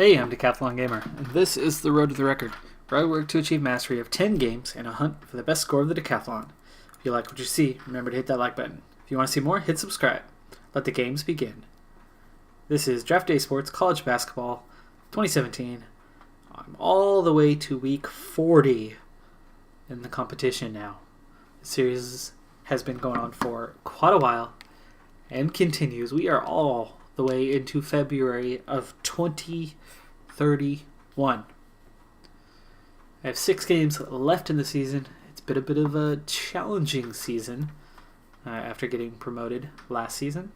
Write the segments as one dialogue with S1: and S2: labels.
S1: Hey, I'm Decathlon Gamer, and this is the Road to the Record, where I work to achieve mastery of 10 games in a hunt for the best score of the Decathlon. If you like what you see, remember to hit that like button. If you want to see more, hit subscribe. Let the games begin. This is Draft Day Sports College Basketball 2017. I'm all the way to week 40 in the competition now. The series has been going on for quite a while and continues. We are all the way into February of 2031. I have 6 games left in the season. It's been a bit of a challenging season after getting promoted last season.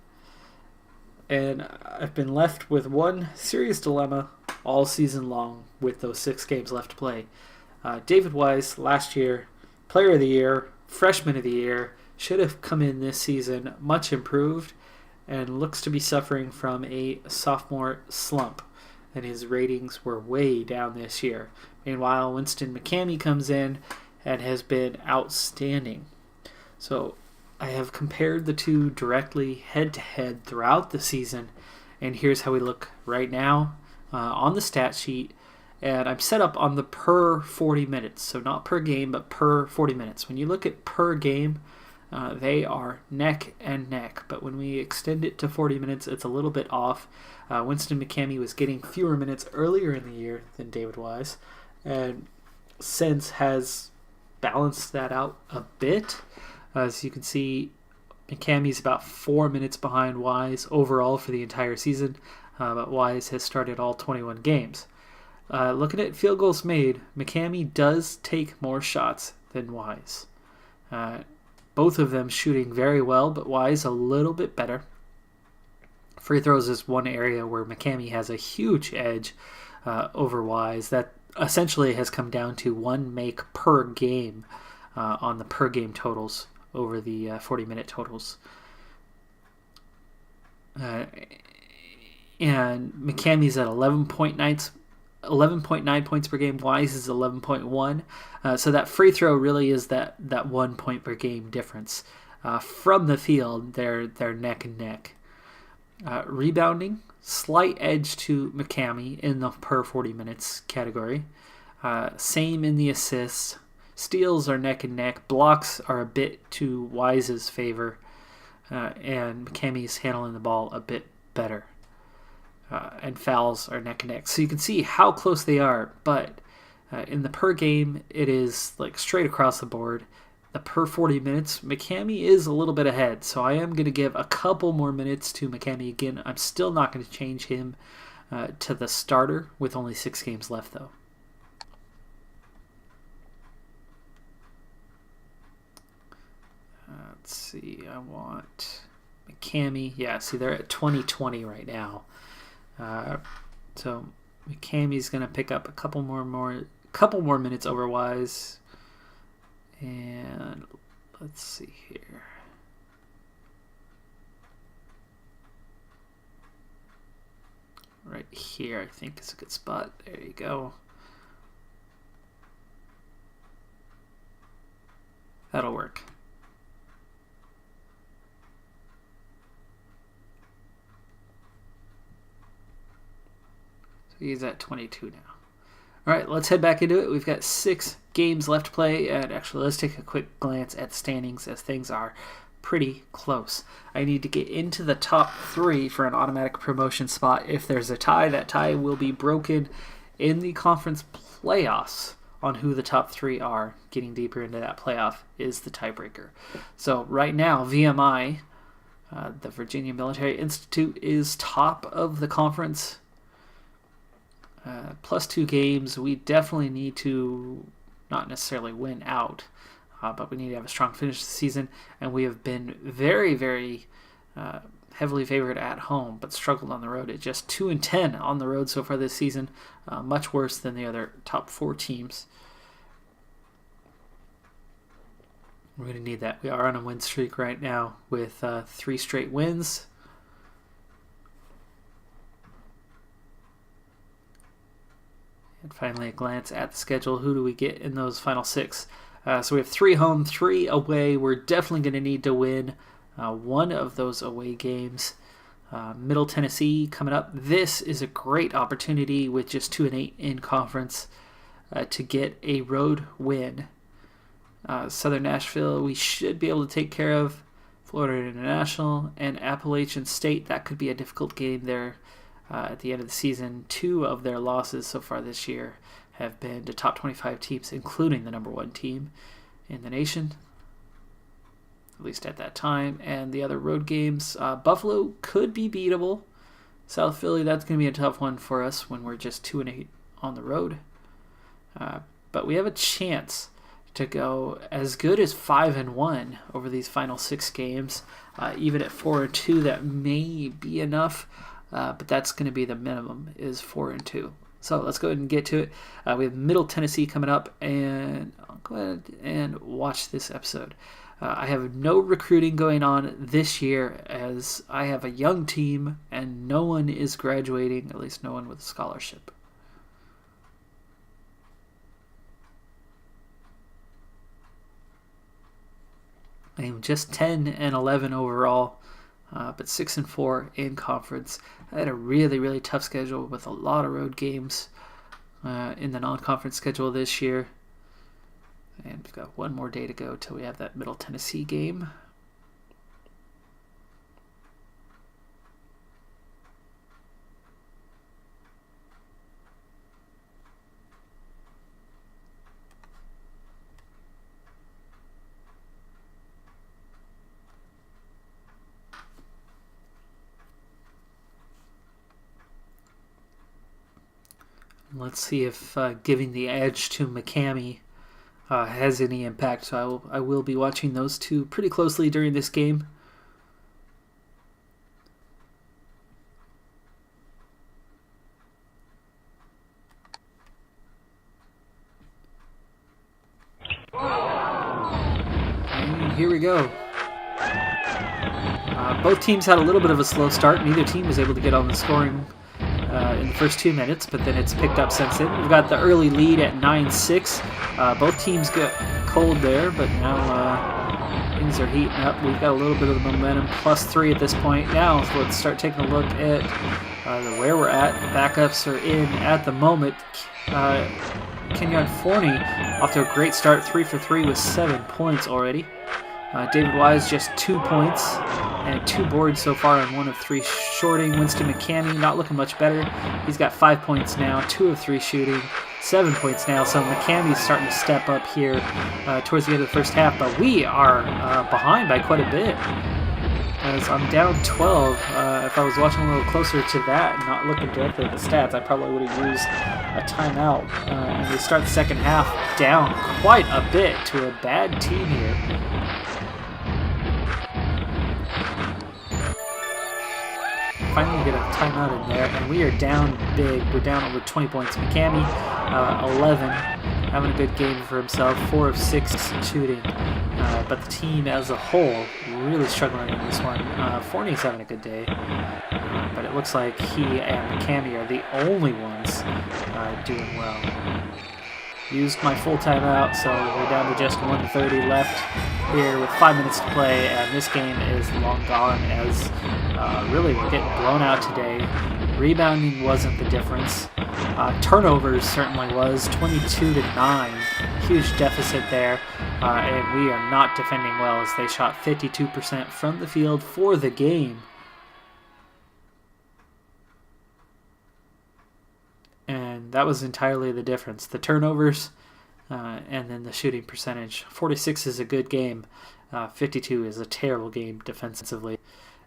S1: And I've been left with one serious dilemma all season long with those 6 games left to play. David Wise, last year, Player of the Year, Freshman of the Year, should have come in this season much improved and looks to be suffering from a sophomore slump, and his ratings were way down this year. Meanwhile, Winston McCamey comes in and has been outstanding. So I have compared the two directly head-to-head throughout the season, and here's how we look right now on the stat sheet. And I'm set up on the per 40 minutes, so not per game, but per 40 minutes. When you look at per game, they are neck and neck, but when we extend it to 40 minutes, it's a little bit off. Winston McCamey was getting fewer minutes earlier in the year than David Wise, and since has balanced that out a bit. As you can see, McCamey's about 4 minutes behind Wise overall for the entire season, but Wise has started all 21 games. Looking at field goals made, McCamey does take more shots than Wise. Both of them shooting very well, but Wise a little bit better. Free throws is one area where McCamey has a huge edge over Wise. That essentially has come down to one make per game on the per game totals over the 40-minute totals. And McCamey's at 11.9 points per game. Wise is 11.1. So that free throw really is that 1 point per game difference. From the field, they're neck and neck. Rebounding, slight edge to McCamey in the per 40 minutes category. Same in the assists. Steals are neck and neck. Blocks are a bit to Wise's favor. And McCamey's handling the ball a bit better. And fouls are neck and neck. So you can see how close they are, but in the per game, it is like straight across the board. The per 40 minutes, McCamey is a little bit ahead, so I am going to give a couple more minutes to McCamey again. I'm still not going to change him to the starter with only 6 games left, though. Let's see, I want McCamey. Yeah, see, they're at 20-20 right now. So McCamey's going to pick up a couple more minutes over Wise. And let's see here. Right here, I think is a good spot. There you go. That'll work. He's at 22 now. All right, let's head back into it. We've got 6 games left to play, and actually let's take a quick glance at the standings as things are pretty close. I need to get into the top 3 for an automatic promotion spot. If there's a tie, that tie will be broken in the conference playoffs on who the top 3 are. Getting deeper into that playoff is the tiebreaker. So right now, VMI, the Virginia Military Institute, is top of the conference. Plus 2 games, we definitely need to not necessarily win out, but we need to have a strong finish this season. And we have been very, very heavily favored at home, but struggled on the road at just 2-10 on the road so far this season, much worse than the other top 4 teams. We're going to need that. We are on a win streak right now with 3 straight wins. And finally, a glance at the schedule. Who do we get in those final 6? So we have 3 home, 3 away. We're definitely going to need to win one of those away games. Middle Tennessee coming up. This is a great opportunity with just 2-8 in conference to get a road win. Southern Nashville, we should be able to take care of. Florida International and Appalachian State, that could be a difficult game there at the end of the season. 2 of their losses so far this year have been to top 25 teams, including the number 1 team in the nation, at least at that time. And the other road games, Buffalo could be beatable. South Philly, that's going to be a tough one for us when we're just 2-8 on the road. But we have a chance to go as good as 5-1 over these final 6 games. Even at 4-2, that may be enough, but that's going to be the minimum, is 4-2. So let's go ahead and get to it. We have Middle Tennessee coming up, and I'll go ahead and watch this episode. I have no recruiting going on this year, as I have a young team and no one is graduating, at least no one with a scholarship. I am just 10-11 overall, but 6-4 in conference. I had a really, really tough schedule with a lot of road games in the non-conference schedule this year. And we've got one more day to go till we have that Middle Tennessee game. Let's see if giving the edge to McCamey has any impact. So I will be watching those two pretty closely during this game. And here we go. Both teams had a little bit of a slow start. Neither team was able to get on the scoring in the first 2 minutes, but then it's picked up since then. We've got the early lead at 9-6. Both teams got cold there, but now things are heating up. We've got a little bit of the momentum, +3 at this point. Now let's start taking a look at where we're at. Backups are in at the moment. Kenyon Forney off to a great start, 3 for 3 with 7 points already. David Wise just 2 points and 2 boards so far on 1 of 3 shorting. Winston McCamey not looking much better. He's got 5 points now, 2 of 3 shooting, 7 points now. So McCamey's starting to step up here towards the end of the first half, but we are behind by quite a bit. As I'm down 12. If I was watching a little closer to that and not looking directly at the stats, I probably would have used a timeout. And we start the second half down quite a bit to a bad team here. Finally get a timeout in there, and we are down big. We're down over 20 points. McCamey, 11, having a good game for himself, 4 of 6 shooting. But the team as a whole really struggling in this one. Forney's having a good day, but it looks like he and McCamey are the only ones doing well. Used my full timeout, so we're down to just 1:30 left here with 5 minutes to play, and this game is long gone as really we're getting blown out today. Rebounding wasn't the difference. Turnovers certainly was, 22-9. Huge deficit there, and we are not defending well as they shot 52% from the field for the game. And that was entirely the difference. The turnovers and then the shooting percentage. 46 is a good game. 52 is a terrible game defensively.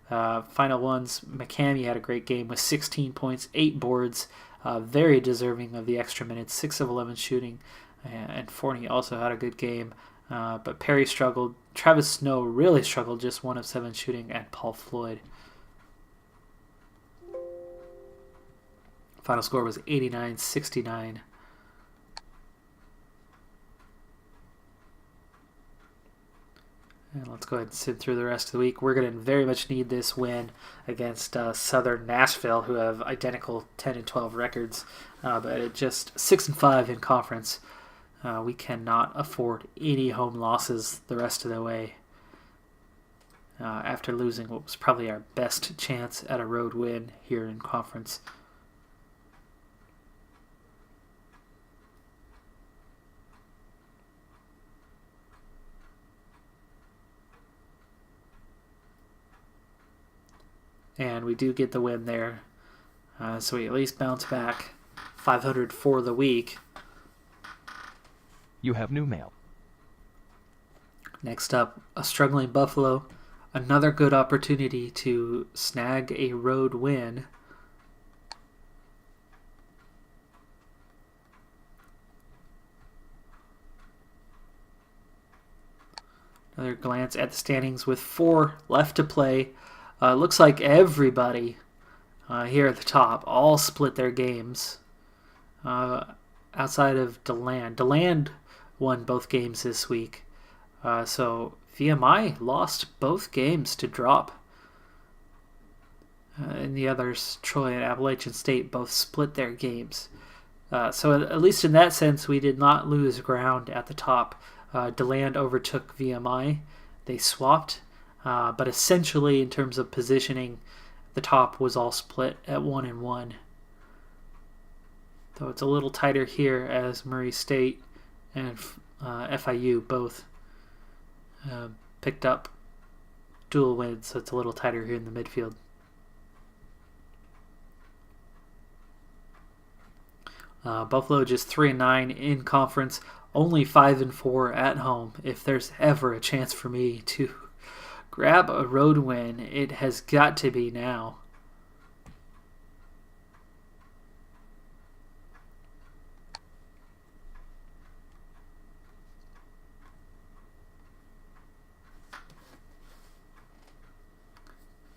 S1: Final ones, McCamey had a great game with 16 points, 8 boards. Very deserving of the extra minutes, 6 of 11 shooting. And Forney also had a good game. But Perry struggled. Travis Snow really struggled, just 1 of 7 shooting. And Paul Floyd. Final score was 89-69. And let's go ahead and sit through the rest of the week. We're going to very much need this win against Southern Nashville, who have identical 10-12 records, but at just 6-5 in conference. We cannot afford any home losses the rest of the way. after losing what was probably our best chance at a road win here in conference. And we do get the win there. So we at least bounce back 500 for the week.
S2: You have new mail.
S1: Next up, a struggling Buffalo. Another good opportunity to snag a road win. Another glance at the standings with 4 left to play. Looks like everybody here at the top all split their games. Outside of DeLand. DeLand won both games this week. So VMI lost both games to drop. And the others, Troy and Appalachian State, both split their games. So at least in that sense, we did not lose ground at the top. DeLand overtook VMI. They swapped. But essentially, in terms of positioning, the top was all split at 1-1. Though it's a little tighter here as Murray State and FIU both picked up dual wins, so it's a little tighter here in the midfield. Buffalo just 3-9 in conference, only 5-4 at home. If there's ever a chance for me to grab a road win, it has got to be now.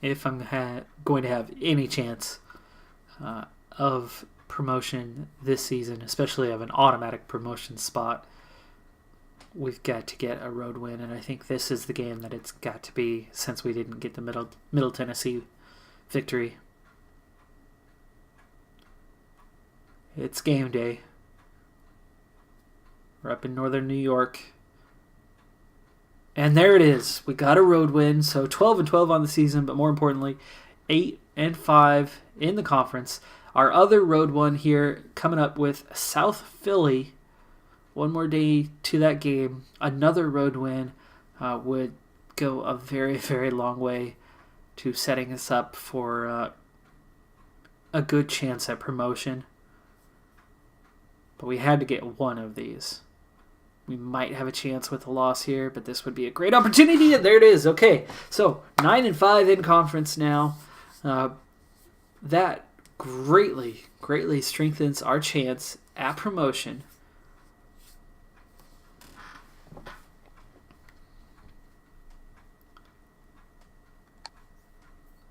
S1: If I'm going to have any chance of promotion this season, especially of an automatic promotion spot, we've got to get a road win, and I think this is the game that it's got to be, since we didn't get the Middle Tennessee victory. It's game day. We're up in northern New York. And there it is. We got a road win. So 12-12 on the season, but more importantly, 8-5 in the conference. Our other road one here coming up with South Philly. One more day to that game. Another road win would go a very, very long way to setting us up for a good chance at promotion. But we had to get one of these. We might have a chance with a loss here, but this would be a great opportunity, and there it is. Okay, so 9-5 in conference now. That greatly, greatly strengthens our chance at promotion.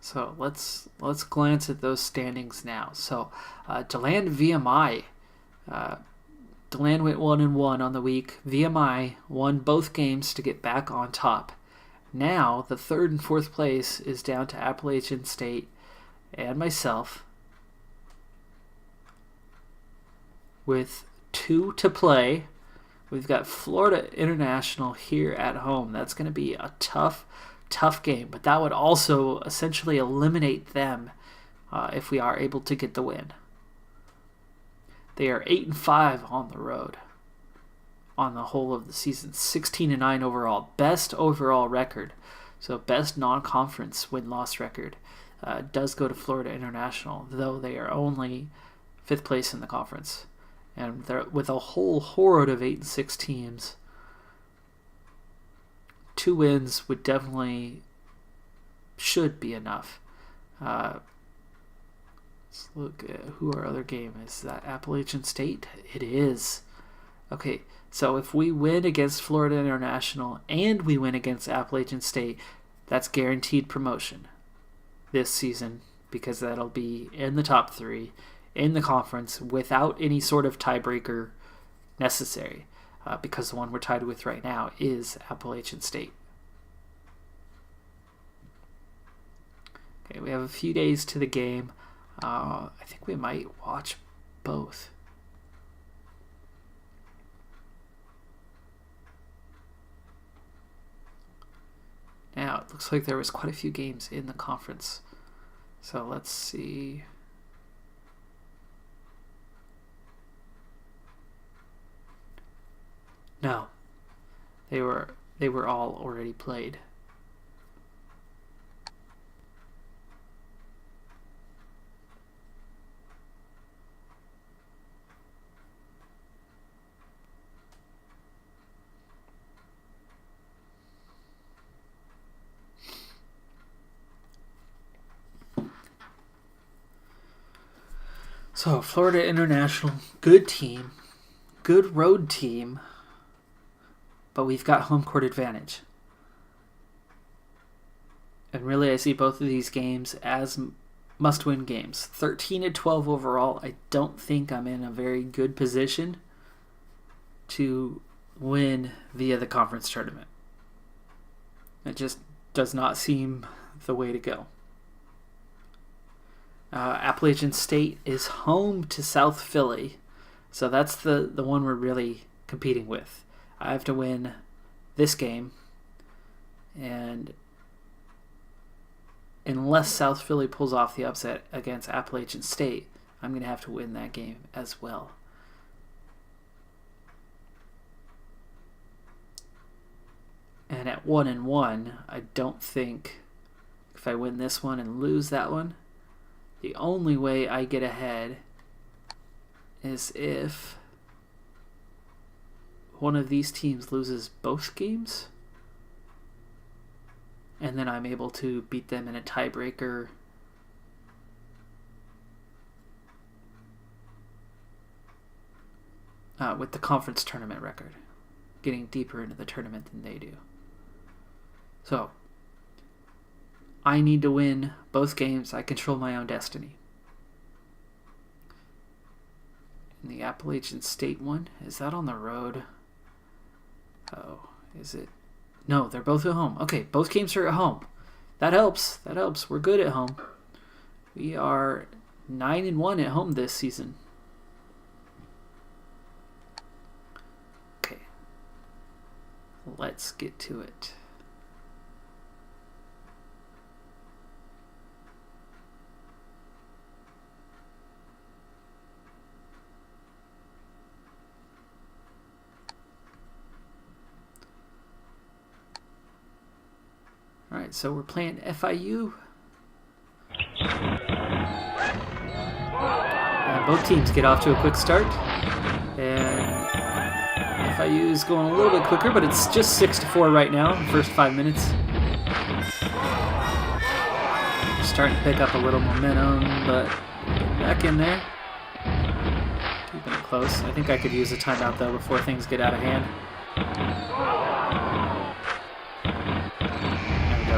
S1: So let's glance at those standings now. So DeLand VMI. DeLand went 1-1 on the week. VMI won both games to get back on top. Now, the 3rd and 4th place is down to Appalachian State and myself, with 2 to play. We've got Florida International here at home. That's going to be a tough game, but that would also essentially eliminate them if we are able to get the win. They are 8-5 on the road on the whole of the season. 16-9 overall. Best overall record. So best non-conference win-loss record does go to Florida International, though they are only 5th place in the conference. And they're with a whole horde of 8-6 teams. 2 wins would definitely should be enough. Let's look at who our other game is. Is that Appalachian State? It is. Okay, so if we win against Florida International and we win against Appalachian State, that's guaranteed promotion this season, because that'll be in the top 3 in the conference without any sort of tiebreaker necessary, because the one we're tied with right now is Appalachian State. Okay, we have a few days to the game. I think we might watch both. Now, it looks like there was quite a few games in the conference. So let's see. No. They were all already played. So, Florida International, good team, good road team, but we've got home court advantage. And really, I see both of these games as must-win games. 13-12 overall. I don't think I'm in a very good position to win via the conference tournament. It just does not seem the way to go. Appalachian State is home to South Philly, so that's the one we're really competing with. I have to win this game, and unless South Philly pulls off the upset against Appalachian State, I'm going to have to win that game as well. And at 1-1, I don't think if I win this one and lose that one, the only way I get ahead is if one of these teams loses both games, and then I'm able to beat them in a tiebreaker with the conference tournament record, getting deeper into the tournament than they do. So, I need to win both games. I control my own destiny. And the Appalachian State one, is that on the road? Oh, is it? No, they're both at home. Okay, both games are at home. That helps. That helps. We're good at home. We are 9-1 at home this season. Okay. Let's get to it. Alright, so we're playing FIU. Both teams get off to a quick start. And FIU is going a little bit quicker, but it's just 6-4 right now in the first 5 minutes. Starting to pick up a little momentum, but back in there. Keeping it close. I think I could use a timeout, though, before things get out of hand.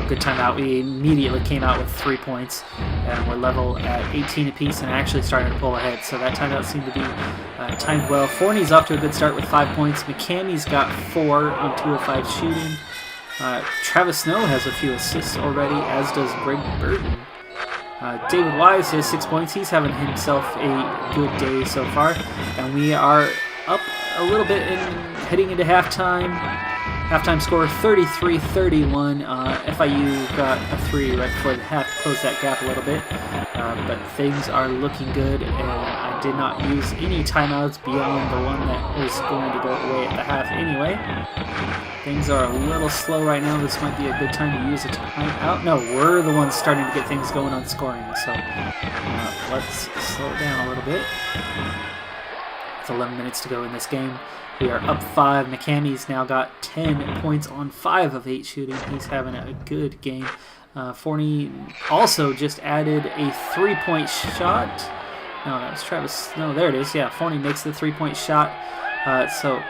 S1: Good timeout. We immediately came out with 3 points, and we're level at 18 apiece and actually starting to pull ahead. So that timeout seemed to be timed well. Forney's off to a good start with 5 points. McCammy's got 4 on 2 of 5 shooting. Travis Snow has a few assists already, as does Greg Burton. David Wise has 6 points. He's having himself a good day so far, and we are up a little bit heading into halftime. Halftime score 33-31. FIU got a 3 right before the half to close that gap a little bit. But things are looking good, and I did not use any timeouts beyond the one that was going to go away at the half anyway. Things are a little slow right now. This might be a good time to use a timeout. No, we're the ones starting to get things going on scoring, so let's slow it down a little bit. It's 11 minutes to go in this game. We are up 5. McCammy's now got 10 points on 5 of 8 shooting. He's having a good game. Forney also just added a 3-point shot. No, that was Travis. No, there it is. Yeah, Forney makes the 3-point shot. So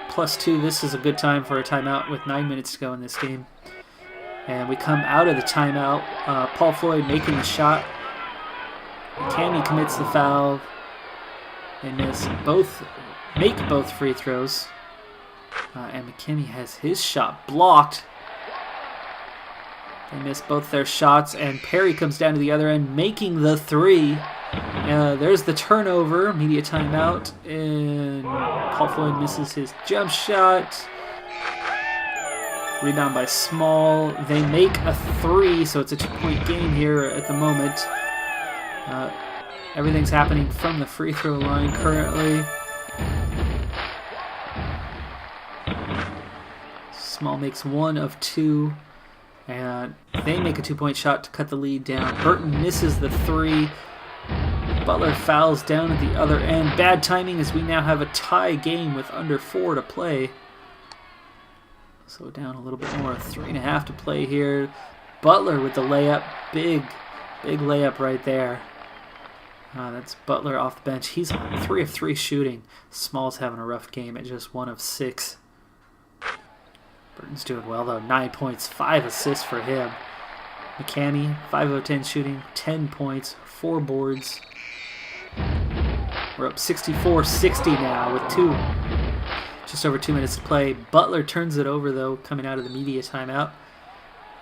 S1: +2. This is a good time for a timeout with 9 minutes to go in this game. And we come out of the timeout. Paul Floyd making the shot. McCammy commits the foul. They make both free throws. And McKinney has his shot blocked. They miss both their shots, and Perry comes down to the other end, making the 3. There's the turnover, media timeout, and Paul Floyd misses his jump shot. Rebound by Small. They make a 3, so it's a 2-point game here at the moment. Everything's happening from the free throw line currently. Small makes 1 of 2, and they make a 2-point shot to cut the lead down. Burton misses the 3. Butler fouls down at the other end. Bad timing as we now have a tie game with under 4 to play. So down a little bit more, 3.5 to play here. Butler with the layup. Big layup right there. That's Butler off the bench. He's 3 of 3 shooting. Small's having a rough game at just 1 of 6. Burton's doing well though. 9 points, 5 assists for him. McCanny, 5 of 10 shooting, 10 points, 4 boards. We're up 64-60 now with just over 2 minutes to play. Butler turns it over though, coming out of the media timeout.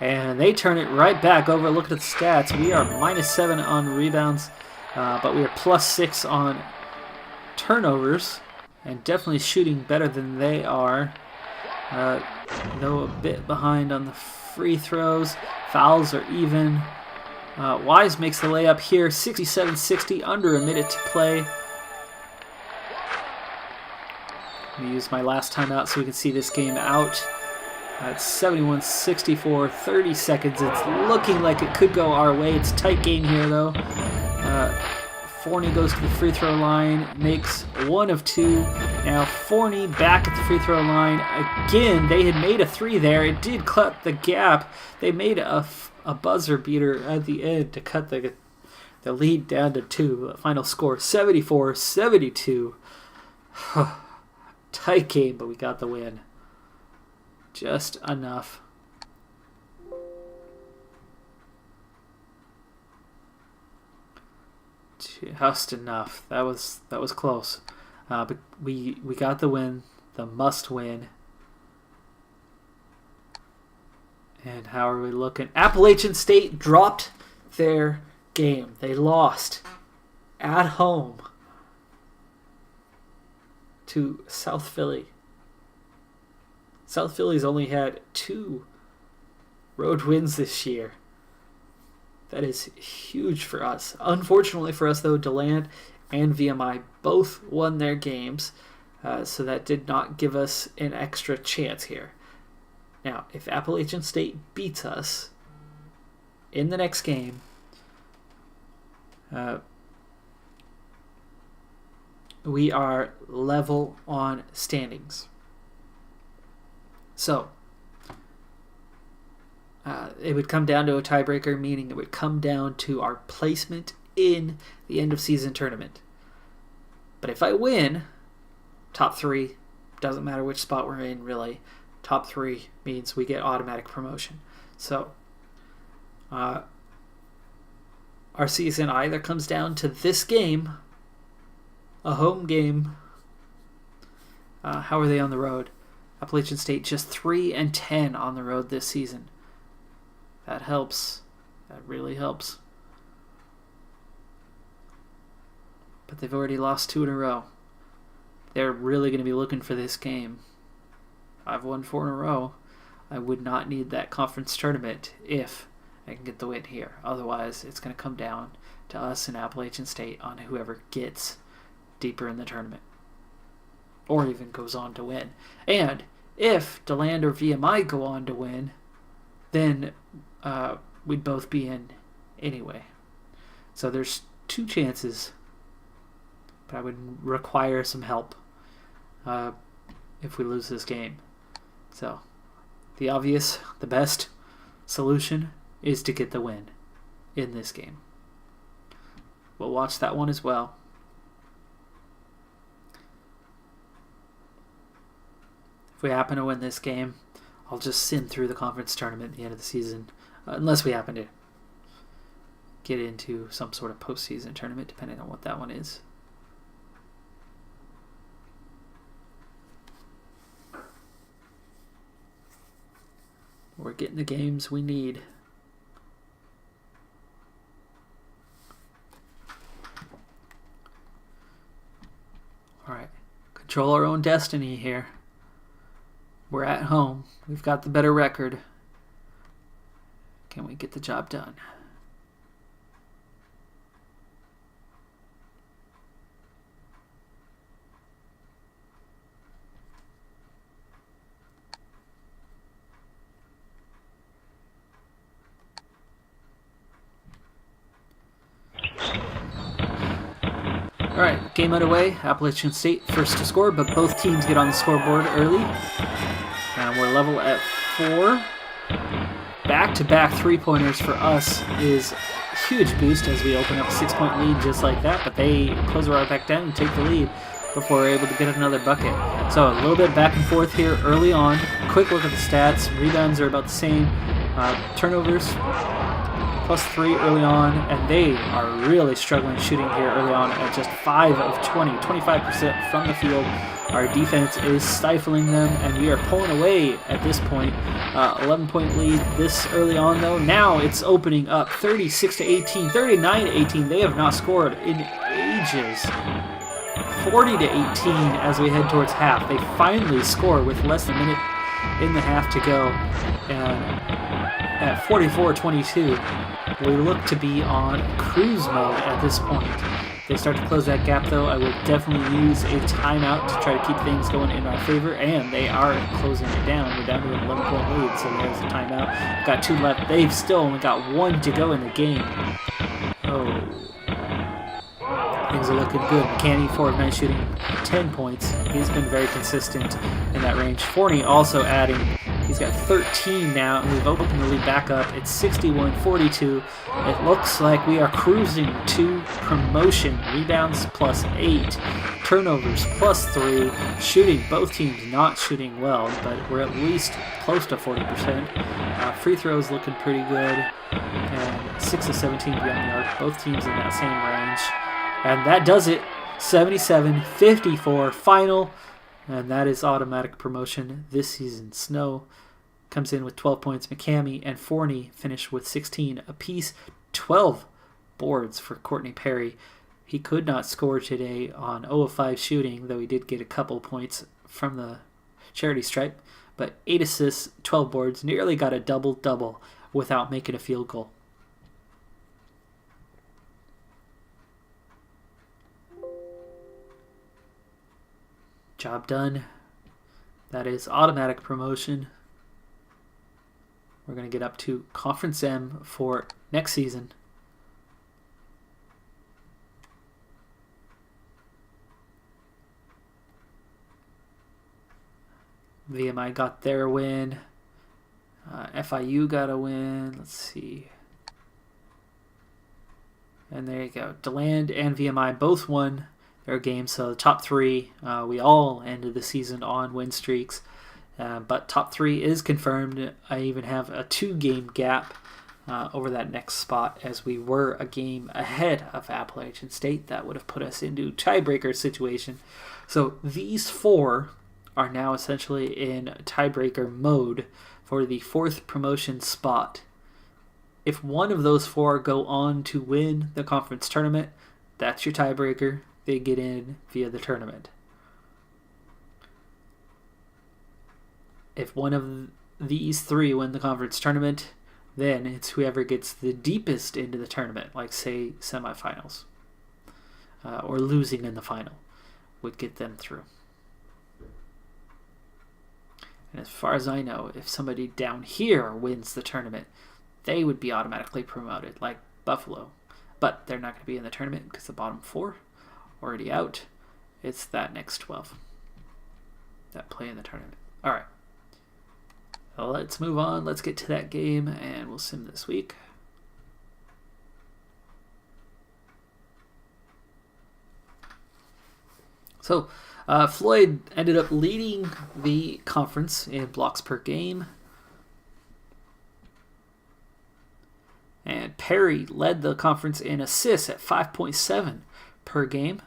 S1: And they turn it right back over. Look at the stats. We are -7 on rebounds, but we are +6 on turnovers. And definitely shooting better than they are. Though a bit behind on the free throws. Fouls are even. Wise makes the layup here. 67-60, under a minute to play. Let me use my last timeout so we can see this game out. It's 71-64, 30 seconds. It's looking like it could go our way. It's a tight game here, though. Forney goes to the free throw line, makes 1 of 2. Now Forney back at the free throw line. Again, they had made a 3 there. It did cut the gap. They made a buzzer beater at the end to cut the lead down to 2. Final score, 74-72. Tight game, but we got the win. Just enough. Just enough. That was close. But we got the win, the must win. And how are we looking? Appalachian State dropped their game. They lost at home to South Philly. South Philly's only had 2 road wins this year. That is huge for us. Unfortunately for us, though, DeLand and VMI both won their games, so that did not give us an extra chance here. Now, if Appalachian State beats us in the next game, we are level on standings. So, it would come down to a tiebreaker, meaning it would come down to our placement in the end-of-season tournament. But if I win, top 3, doesn't matter which spot we're in, really. Top 3 means we get automatic promotion. So, our season either comes down to this game, a home game. How are they on the road? Appalachian State just 3-10 on the road this season. That helps. That really helps. But they've already lost 2 in a row. They're really going to be looking for this game. I've won 4 in a row. I would not need that conference tournament if I can get the win here. Otherwise, it's going to come down to us and Appalachian State on whoever gets deeper in the tournament. Or even goes on to win. And if DeLand or VMI go on to win, then we'd both be in anyway. So there's 2 chances, but I would require some help if we lose this game. So the obvious, the best solution is to get the win in this game. We'll watch that one as well. If we happen to win this game, I'll just sin through the conference tournament at the end of the season, unless we happen to get into some sort of postseason tournament, depending on what that one is. We're getting the games we need. All right, control our own destiny here. We're at home. We've got the better record. Can we get the job done? All right, game underway. Appalachian State first to score, but both teams get on the scoreboard early. And we're level at 4. Back-to-back three-pointers for us is a huge boost as we open up a 6-point lead just like that, but they close it right back down and take the lead before we're able to get another bucket. So a little bit back and forth here early on. Quick look at the stats. Rebounds are about the same. Turnovers, +3 early on, and they are really struggling shooting here early on at just 5 of 20, 25% from the field. Our defense is stifling them, and we are pulling away at this point. 11-point lead this early on, though. Now it's opening up 36-18, 39-18. They have not scored in ages. 40-18 as we head towards half. They finally score with less than a minute in the half to go. And at 44-22, we look to be on cruise mode at this point. They start to close that gap, though. I will definitely use a timeout to try to keep things going in our favor, and they are closing it down. We're down to an 11-point lead, so there's a timeout. Got 2 left. They've still only got 1 to go in the game. Oh. Things are looking good. McCamey, 4 of 9 shooting, 10 points. He's been very consistent in that range. Forney also adding. He's got 13 now, and we've opened the lead back up. It's 61-42. It looks like we are cruising to promotion. Rebounds +8. Turnovers +3. Shooting, both teams not shooting well, but we're at least close to 40%. Free throws looking pretty good. And 6 of 17 beyond the arc. Both teams in that same range. And that does it. 77-54 final. And that is automatic promotion this season. Snow comes in with 12 points. McCamey and Forney finish with 16 apiece. 12 boards for Courtney Perry. He could not score today on 0 of 5 shooting, though he did get a couple points from the charity stripe. But 8 assists, 12 boards, nearly got a double-double without making a field goal. Job done. That is automatic promotion. We're going to get up to Conference M for next season. VMI got their win. FIU got a win. Let's see. And there you go. DeLand and VMI both won their games. So the top 3, we all ended the season on win streaks. But top 3 is confirmed. I even have a 2-game gap over that next spot, as we were a game ahead of Appalachian State. That would have put us into tiebreaker situation. So these 4 are now essentially in tiebreaker mode for the 4th promotion spot. If one of those 4 go on to win the conference tournament, that's your tiebreaker. They get in via the tournament. If one of these 3 win the conference tournament, then it's whoever gets the deepest into the tournament, like say semifinals, or losing in the final, would get them through. And as far as I know, if somebody down here wins the tournament, they would be automatically promoted, like Buffalo. But they're not going to be in the tournament because the bottom 4 already out. It's that next 12 that play in the tournament. All right. Let's move on. Let's get to that game, and we'll sim this week. So, Floyd ended up leading the conference in blocks per game. And Perry led the conference in assists at 5.7 per game.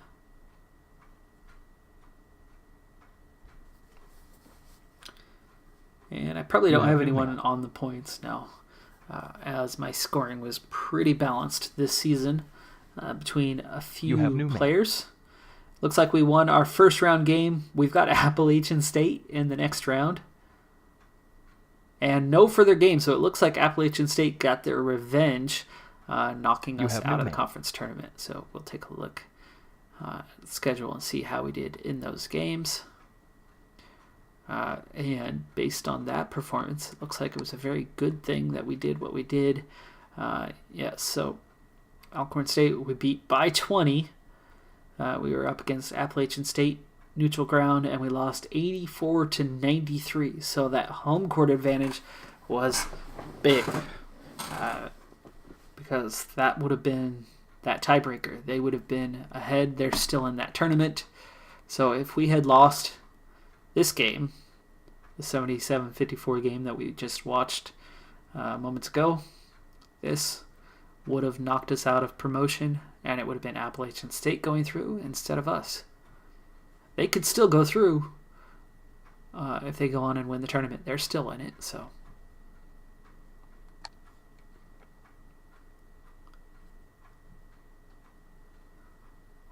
S1: And I probably don't have anyone on the points now, as my scoring was pretty balanced this season between a few players. Looks like we won our first round game. We've got Appalachian State in the next round. And no further games, so it looks like Appalachian State got their revenge, knocking us out of the conference tournament. So we'll take a look at the schedule and see how we did in those games. And based on that performance, it looks like it was a very good thing that we did what we did. So Alcorn State we beat by 20. We were up against Appalachian State, neutral ground, and we lost 84-93. So that home court advantage was big, because that would have been that tiebreaker. They would have been ahead. They're still in that tournament. So if we had lost this game, the 77-54 game that we just watched moments ago, this would have knocked us out of promotion, and it would have been Appalachian State going through instead of us. They could still go through if they go on and win the tournament. They're still in it, so.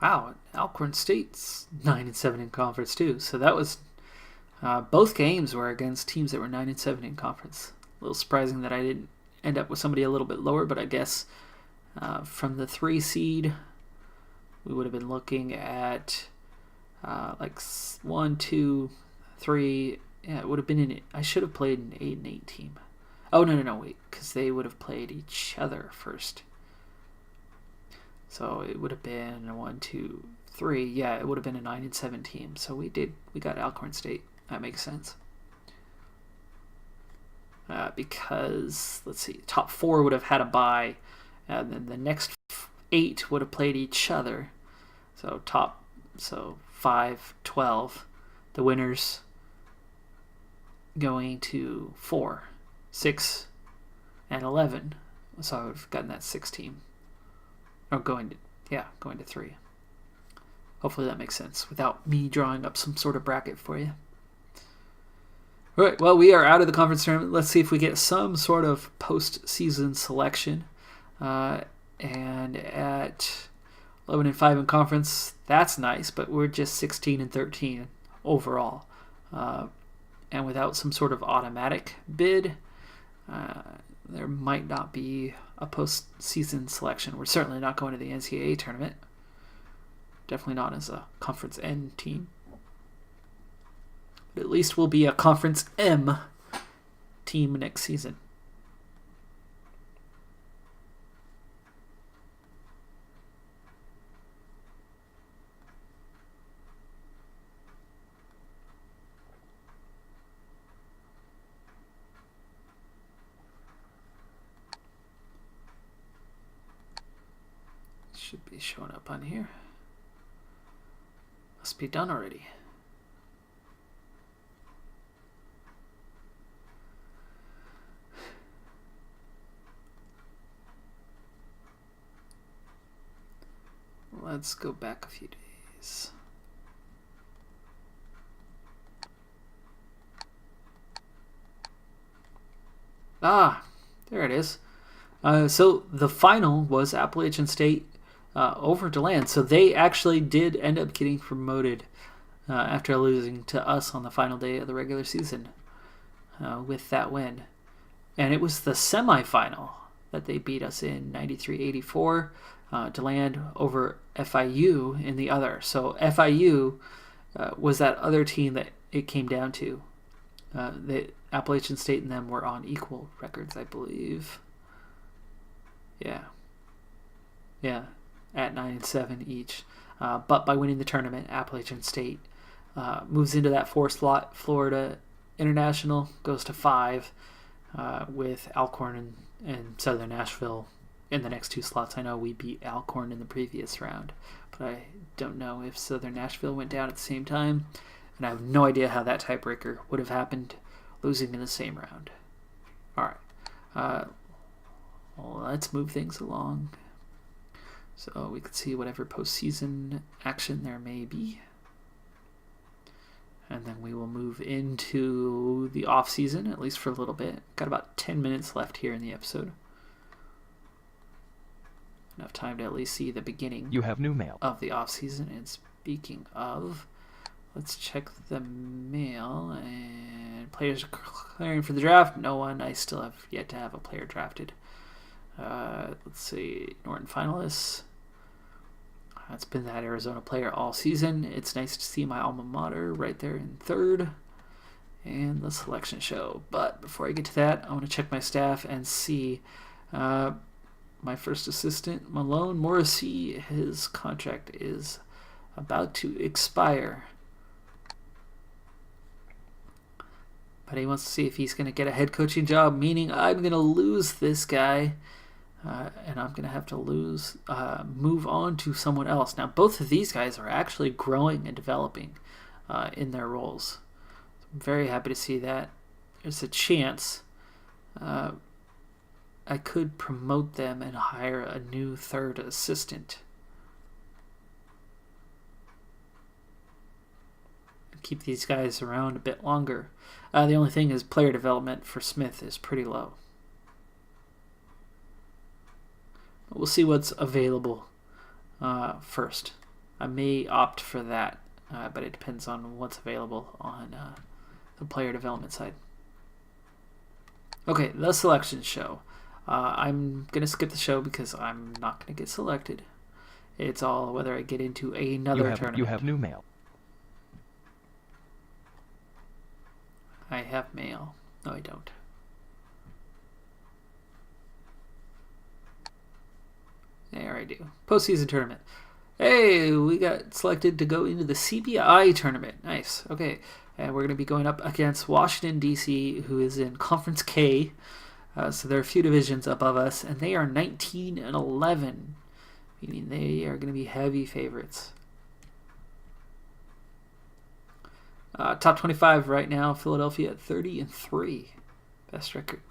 S1: Wow, Alcorn State's 9-7 in conference too. So that was both games were against teams that were 9-7 in conference. A little surprising that I didn't end up with somebody a little bit lower, but I guess from the 3 seed, we would have been looking at like 1, 2, 3. Yeah, it would have been in. I should have played an 8-8 team. Oh no, wait, because they would have played each other first. So it would have been 1, 2, 3. Yeah, it would have been a 9-7 team. So we got Alcorn State. That makes sense. Because let's see, top 4 would have had a bye, and then the next 8 would have played each other. So 5, 12, the winners going to 4, 6, and 11. So I would have gotten that 6 team. Or going to 3. Hopefully that makes sense without me drawing up some sort of bracket for you. All right, well, we are out of the conference tournament. Let's see if we get some sort of postseason selection. And at 11-5 in conference, that's nice, but we're just 16-13 overall. And without some sort of automatic bid, there might not be a postseason selection. We're certainly not going to the NCAA tournament. Definitely not as a Conference N team. But at least we'll be a Conference M team next season. Should be showing up on here. Must be done already. Let's go back a few days. There it is. So the final was Appalachian State over DeLand. So they actually did end up getting promoted after losing to us on the final day of the regular season with that win. And it was the semifinal that they beat us in 93-84. DeLand over FIU in the other. So FIU was that other team that it came down to. The Appalachian State and them were on equal records, I believe. Yeah, at 9-7 each. But by winning the tournament, Appalachian State moves into that 4 slot. Florida International goes to 5 with Alcorn and Southern Nashville in the next 2 slots. I know we beat Alcorn in the previous round, but I don't know if Southern Nashville went down at the same time, and I have no idea how that tiebreaker would have happened, losing in the same round. All right. Let's move things along so we can see whatever postseason action there may be. And then we will move into the off-season, at least for a little bit. Got about 10 minutes left here in the episode. Enough time to at least see the beginning
S2: You have new mail.
S1: of the off-season. And speaking of, let's check the mail. And players are clearing for the draft. No one. I still have yet to have a player drafted. Let's see. Norton finalists. It's been that Arizona player all season. It's nice to see my alma mater right there in third. And the selection show. But before I get to that, I want to check my staff and see my first assistant, Malone Morrissey. His contract is about to expire. But he wants to see if he's going to get a head coaching job, meaning I'm going to lose this guy. And I'm going to have to move on to someone else. Now, both of these guys are actually growing and developing in their roles. I'm very happy to see that. There's a chance I could promote them and hire a new third assistant. Keep these guys around a bit longer. The only thing is player development for Smith is pretty low. We'll see what's available first. I may opt for that, but it depends on what's available on the player development side. Okay, the selection show. I'm going to skip the show because I'm not going to get selected. It's all whether I get into another tournament.
S2: You have new mail.
S1: I have mail. No, I don't. There I do. Postseason tournament. Hey, we got selected to go into the CBI tournament. Nice. Okay. And we're going to be going up against Washington, D.C., who is in Conference K. So they're a few divisions above us, and they are 19-11, meaning they are going to be heavy favorites. Top 25 right now, Philadelphia at 30-3. Best record.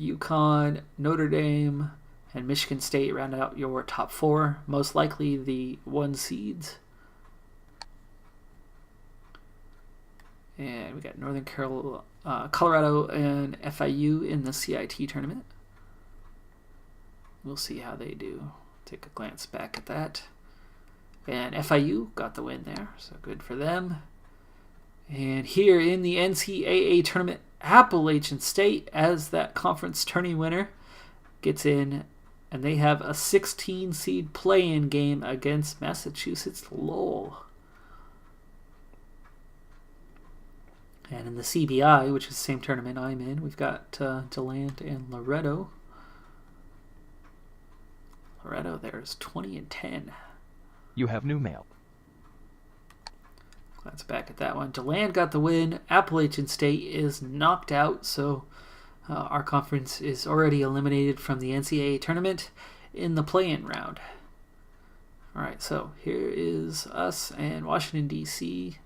S1: UConn, Notre Dame, and Michigan State round out your top 4. Most likely the 1 seeds. And we got Northern Colorado and FIU in the CIT tournament. We'll see how they do. Take a glance back at that. And FIU got the win there, so good for them. And here in the NCAA tournament, Appalachian State, as that conference tourney winner, gets in, and they have a 16 seed play-in game against Massachusetts Lowell. And in the CBI, which is the same tournament I'm in, we've got DeLand and Loretto. Loretto there is 20-10.
S2: You have new mail.
S1: Glance back at that one. DeLand got the win. Appalachian State is knocked out, so our conference is already eliminated from the NCAA tournament in the play-in round. All right, so here is us and Washington, D.C.,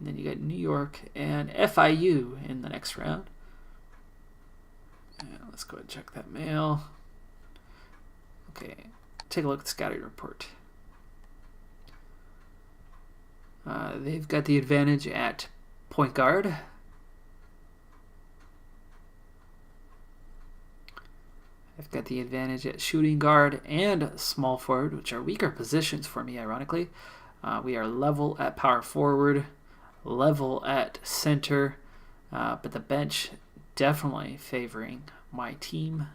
S1: and then you got New York and FIU in the next round. And let's go ahead and check that mail. Okay, take a look at the scouting report. They've got the advantage at point guard. They've got the advantage at shooting guard and small forward, which are weaker positions for me, ironically. We are level at power forward, level at center, but the bench definitely favoring my team.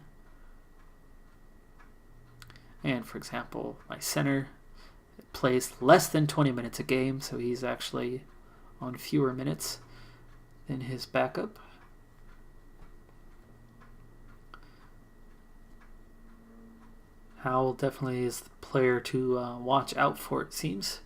S1: And for example, my center plays less than 20 minutes a game, so he's actually on fewer minutes than his backup. Howell definitely is the player to watch out for, it seems.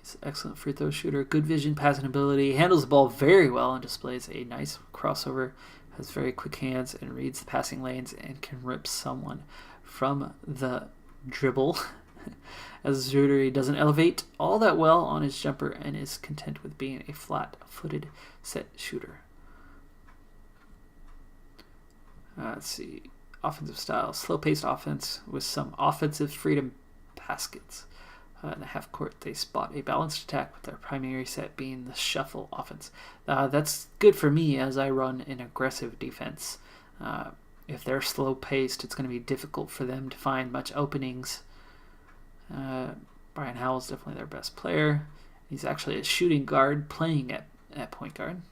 S1: He's an excellent free throw shooter, good vision, passing ability, handles the ball very well and displays a nice crossover, has very quick hands and reads the passing lanes and can rip someone from the dribble. As a shooter, he doesn't elevate all that well on his jumper and is content with being a flat-footed set shooter. Let's see. Offensive style, slow-paced offense with some offensive freedom baskets. In the half court, they spot a balanced attack with their primary set being the shuffle offense. That's good for me as I run an aggressive defense. If they're slow-paced, it's going to be difficult for them to find much openings. Brian Howell's definitely their best player. He's actually a shooting guard playing at point guard.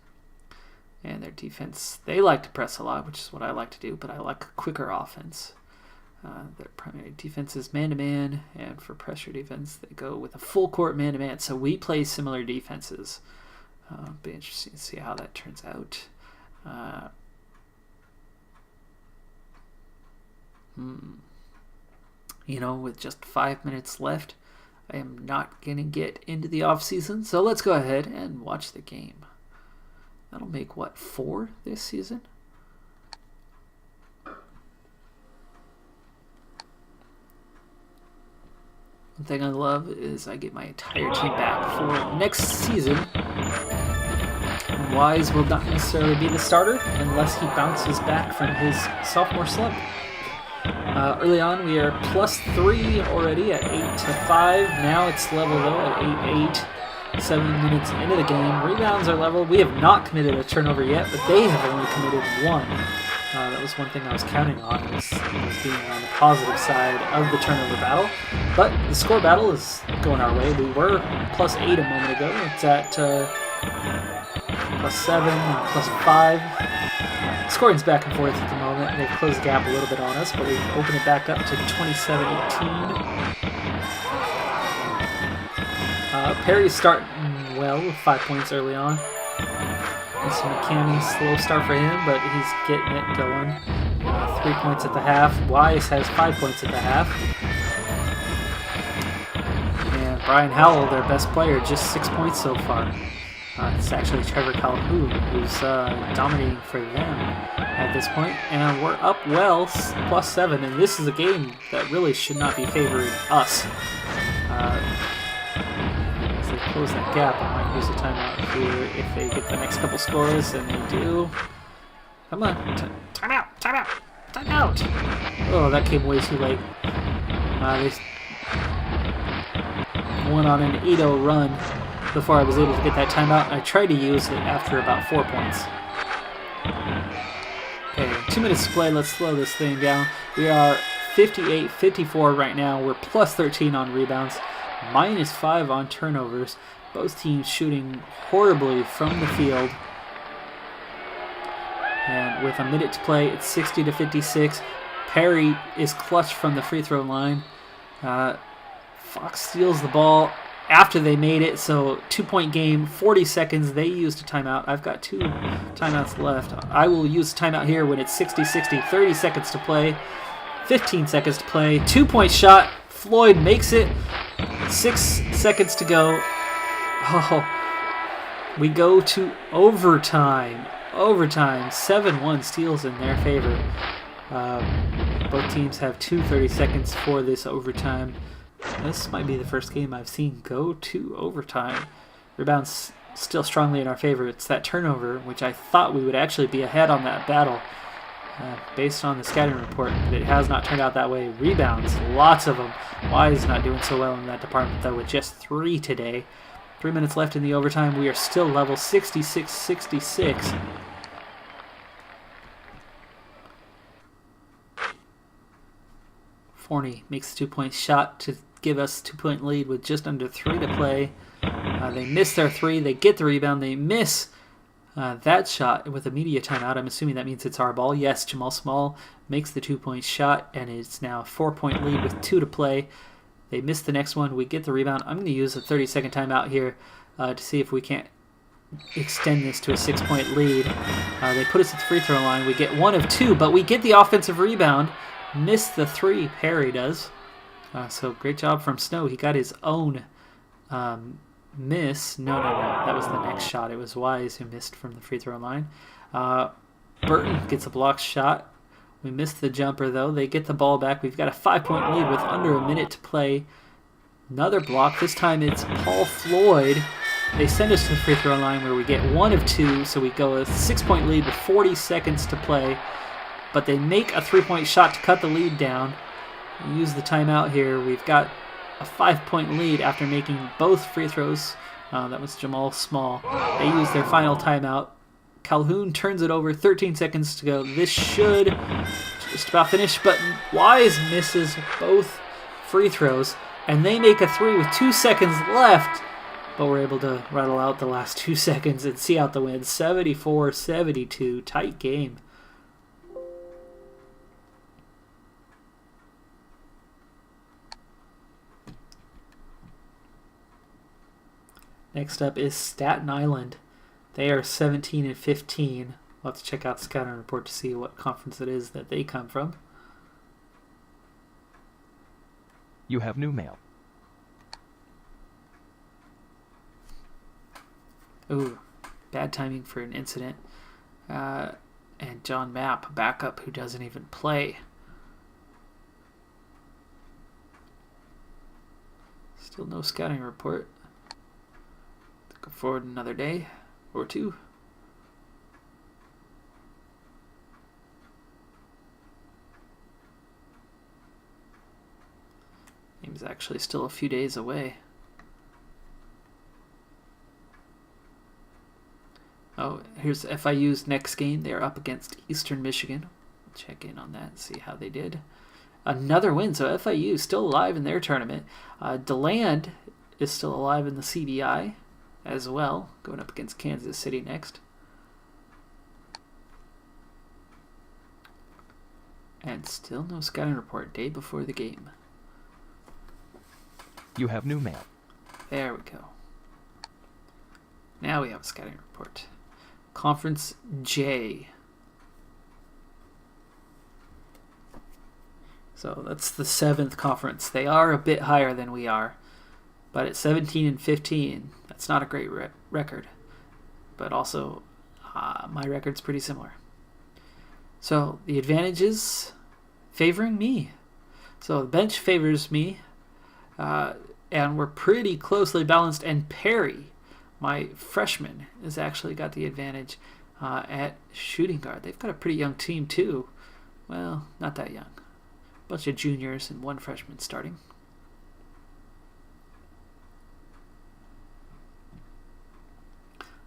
S1: And their defense, they like to press a lot, which is what I like to do, but I like a quicker offense. Their primary defense is man-to-man, and for pressure defense, they go with a full-court man-to-man. So we play similar defenses. Be interesting to see how that turns out. With just 5 minutes left, I am not going to get into the off-season, so let's go ahead and watch the game. That'll make, 4 this season? One thing I love is I get my entire team back for next season. Wise will not necessarily be the starter unless he bounces back from his sophomore slump. Early on, we are +3 already at 8-5. Now it's level though at 8-8. 7 minutes into the game. Rebounds are level. We have not committed a turnover yet, but they have only committed 1. That was one thing I was counting on, was being on the positive side of the turnover battle. But the score battle is going our way. We were +8 a moment ago. It's at +7 and +5. Scoring's back and forth at the moment. They've closed the gap a little bit on us, but we've opened it back up to 27-18. Perry's starting well with 5 points early on. It's a McCamey slow start for him, but he's getting it going. 3 points at the half. Wise has 5 points at the half. And Brian Howell, their best player, just 6 points so far. It's actually Trevor Calhoun who's dominating for them at this point. And we're up well, +7, and this is a game that really should not be favoring us. As they close that gap, I might use a timeout here if they get the next couple scores, and they do. Come on, timeout, timeout, timeout! Oh, that came way too late. They went on an 8-0 run before I was able to get that timeout. I tried to use it after about 4 points. Okay, 2 minutes to play. Let's slow this thing down. We are 58-54 right now. We're +13 on rebounds, -5 on turnovers. Both teams shooting horribly from the field. And with a minute to play, it's 60-56. Perry is clutch from the free throw line. Fox steals the ball after they made it, so 2-point game, 40 seconds. They used a timeout. I've got 2 timeouts left. I will use a timeout here when it's 60-60, 30 seconds to play, 15 seconds to play. 2-point shot. Floyd makes it. 6 seconds to go. Oh, we go to overtime. 7-1 steals in their favor. Both teams have 2 30 seconds for this overtime. This might be the first game I've seen go to overtime. Rebounds still strongly in our favor. It's that turnover, which I thought we would actually be ahead on that battle based on the scouting report, but it has not turned out that way. Rebounds, lots of them. Wise not doing so well in that department, though, with just 3 today. 3 minutes left in the overtime. We are still level 66-66. Forney makes a 2-point shot to give us a 2-point lead with just under 3 to play. They miss their 3. They get the rebound. They miss that shot with a media timeout. I'm assuming that means it's our ball. Yes, Jamal Small makes the 2-point shot, and it's now a 4-point lead with 2 to play. They miss the next one. We get the rebound. I'm going to use a 30-second timeout here to see if we can't extend this to a 6-point lead. They put us at the free throw line. We get 1 of 2, but we get the offensive rebound. Missed the 3, Perry does. So great job from Snow. He got his own miss. No. That was the next shot. It was Wise who missed from the free throw line. Burton gets a blocked shot. We missed the jumper, though. They get the ball back. We've got a 5-point lead with under a minute to play. Another block. This time it's Paul Floyd. They send us to the free throw line where we get 1 of 2, so we go a 6-point lead with 40 seconds to play. But they make a 3-point shot to cut the lead down. We use the timeout here. We've got a 5-point lead after making both free throws. That was Jamal Small. They use their final timeout. Calhoun turns it over. 13 seconds to go. This should just about finish, but Wise misses both free throws, and they make a 3 with 2 seconds left. but we're able to rattle out the last 2 seconds and see out the win. 74-72, tight game. Next up is Staten Island. They are 17-15. We'll have to check out the scouting report to see what conference it is that they come from.
S2: You have new mail.
S1: Ooh, bad timing for an incident. And John Mapp, backup who doesn't even play. Still no scouting report. Go forward another day or two. Game's actually still a few days away. Oh, here's FIU's next game. They're up against Eastern Michigan. Check in on that and see how they did. Another win, so FIU still alive in their tournament. DeLand is still alive in the CBI as well, going up against Kansas City next. And still no scouting report, day before the game.
S2: You have new mail.
S1: There we go. Now we have a scouting report. Conference J. So that's the 7th conference. They are a bit higher than we are. But at 17-15, that's not a great record. But also, my record's pretty similar. So the advantages favoring me. So the bench favors me. And we're pretty closely balanced. And Perry, my freshman, has actually got the advantage at shooting guard. They've got a pretty young team too. Well, not that young. Bunch of juniors and one freshman starting.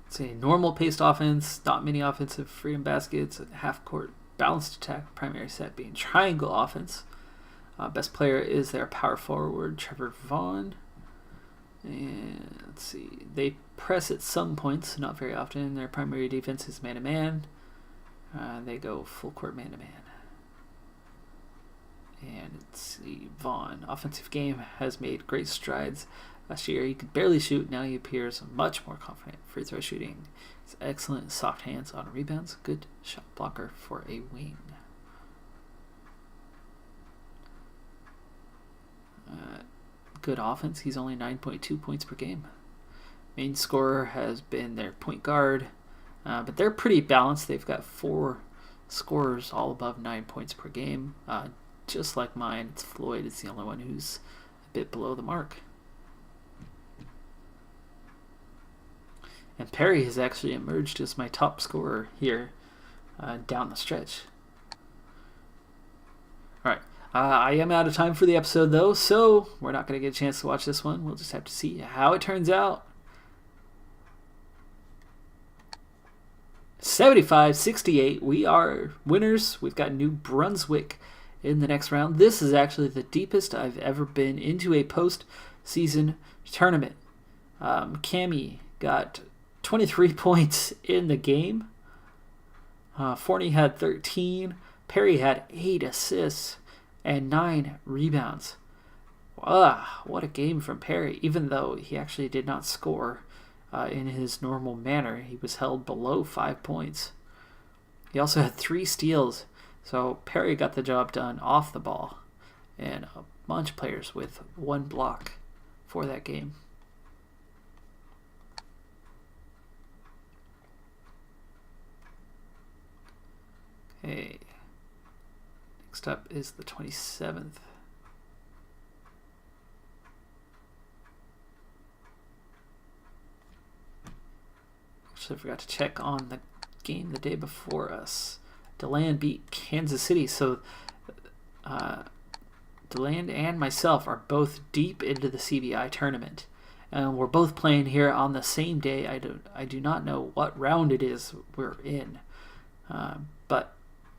S1: It's a normal paced offense, not many offensive freedom baskets, half court balanced attack, primary set being triangle offense. Best player is their power forward, Trevor Vaughn. And let's see, they press at some points, not very often. Their primary defense is man-to-man. They go full court man-to-man. And let's see, Vaughn, offensive game, has made great strides. Last year he could barely shoot, now he appears much more confident. Free throw shooting, he's excellent, soft hands on rebounds, good shot blocker for a wing. Good offense, he's only 9.2 points per game. Main scorer has been their point guard, but they're pretty balanced. They've got 4 scorers all above 9 points per game. Just like mine, it's Floyd is the only one who's a bit below the mark. And Perry has actually emerged as my top scorer here down the stretch. Alright, I am out of time for the episode though, so we're not going to get a chance to watch this one. We'll just have to see how it turns out. 75-68, we are winners. We've got New Brunswick in the next round. This is actually the deepest I've ever been into a postseason tournament. Cammie got 23 points in the game. Forney had 13. Perry had 8 assists and 9 rebounds. What a game from Perry. Even though he actually did not score in his normal manner, he was held below 5 points. He also had 3 steals. So Perry got the job done off the ball, and a bunch of players with 1 block for that game. Okay, next up is the 27th. Actually, I forgot to check on the game the day before us. DeLand beat Kansas City, so DeLand and myself are both deep into the CBI tournament. And we're both playing here on the same day. I do not know what round it is we're in. But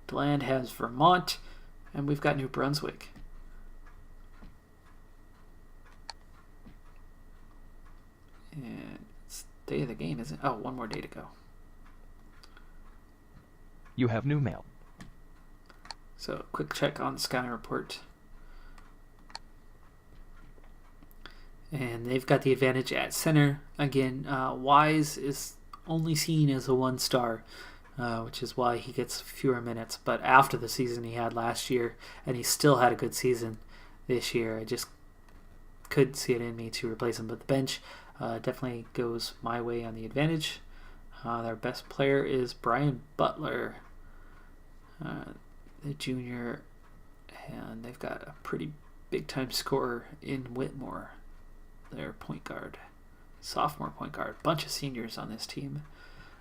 S1: DeLand has Vermont, and we've got New Brunswick. And day of the game, isn't it? Oh, one more day to go.
S2: You have new mail.
S1: So, quick check on the scouting report. And they've got the advantage at center. Again, Wise is only seen as a 1-star, which is why he gets fewer minutes. But after the season he had last year, and he still had a good season this year, I just couldn't see it in me to replace him. But the bench definitely goes my way on the advantage. Their best player is Brian Butler, the junior, and they've got a pretty big-time scorer in Whitmore, their point guard, sophomore point guard. Bunch of seniors on this team.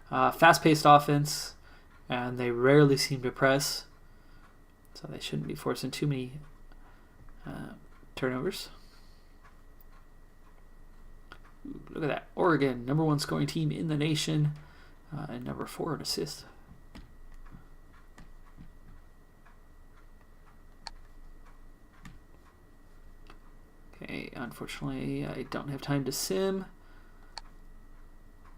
S1: Fast-paced offense, and they rarely seem to press, so they shouldn't be forcing too many turnovers. Ooh, look at that. Oregon, number 1 scoring team in the nation, and number 4 in assists. Okay, unfortunately, I don't have time to sim.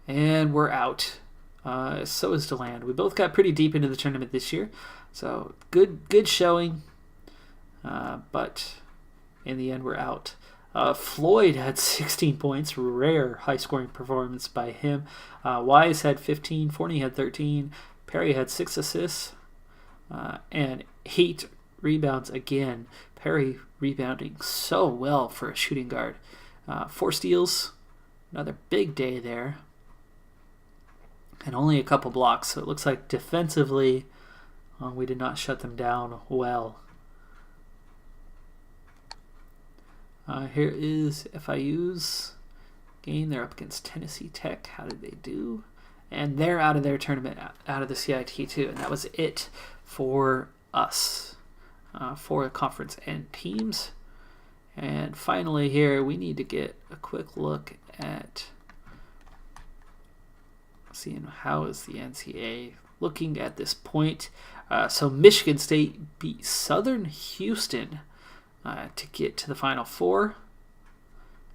S1: And we're out. So is DeLand. We both got pretty deep into the tournament this year. So, good showing. But in the end, we're out. Floyd had 16 points. Rare high-scoring performance by him. Wise had 15. Forney had 13. Perry had 6 assists. And 8 rebounds again. Perry rebounding so well for a shooting guard. 4 steals. Another big day there. And only a couple blocks. So it looks like defensively we did not shut them down well. Here is FIU's game. They're up against Tennessee Tech. How did they do? And they're out of their tournament, out of the CIT too. And that was it for us, for the conference and teams. And finally here, we need to get a quick look at seeing how is the NCAA looking at this point. So Michigan State beat Southern Houston to get to the Final Four.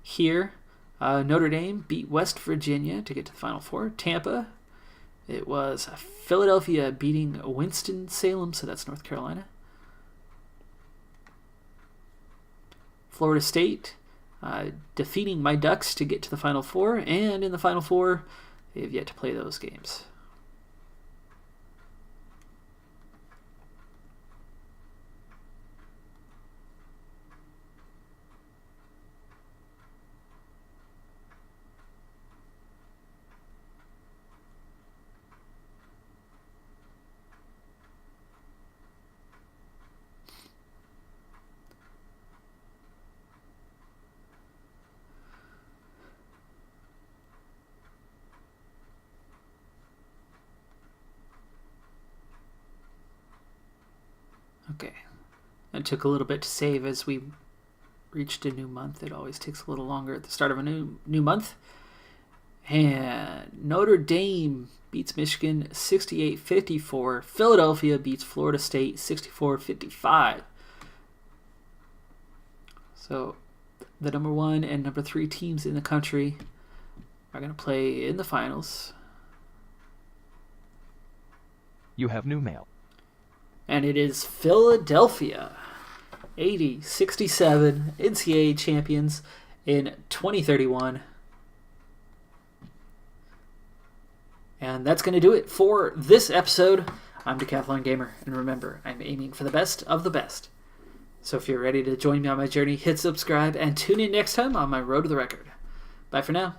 S1: Here, Notre Dame beat West Virginia to get to the Final Four. Tampa, it was Philadelphia beating Winston-Salem, so that's North Carolina. Florida State defeating my Ducks to get to the Final Four, and in the Final Four, they have yet to play those games. Okay, it took a little bit to save as we reached a new month. It always takes a little longer at the start of a new month. And Notre Dame beats Michigan 68-54. Philadelphia beats Florida State 64-55. So the number 1 and number 3 teams in the country are going to play in the finals.
S2: You have new mail.
S1: And it is Philadelphia, 80-67 NCAA champions in 2031. And that's going to do it for this episode. I'm Decathlon Gamer, and remember, I'm aiming for the best of the best. So if you're ready to join me on my journey, hit subscribe and tune in next time on my road to the record. Bye for now.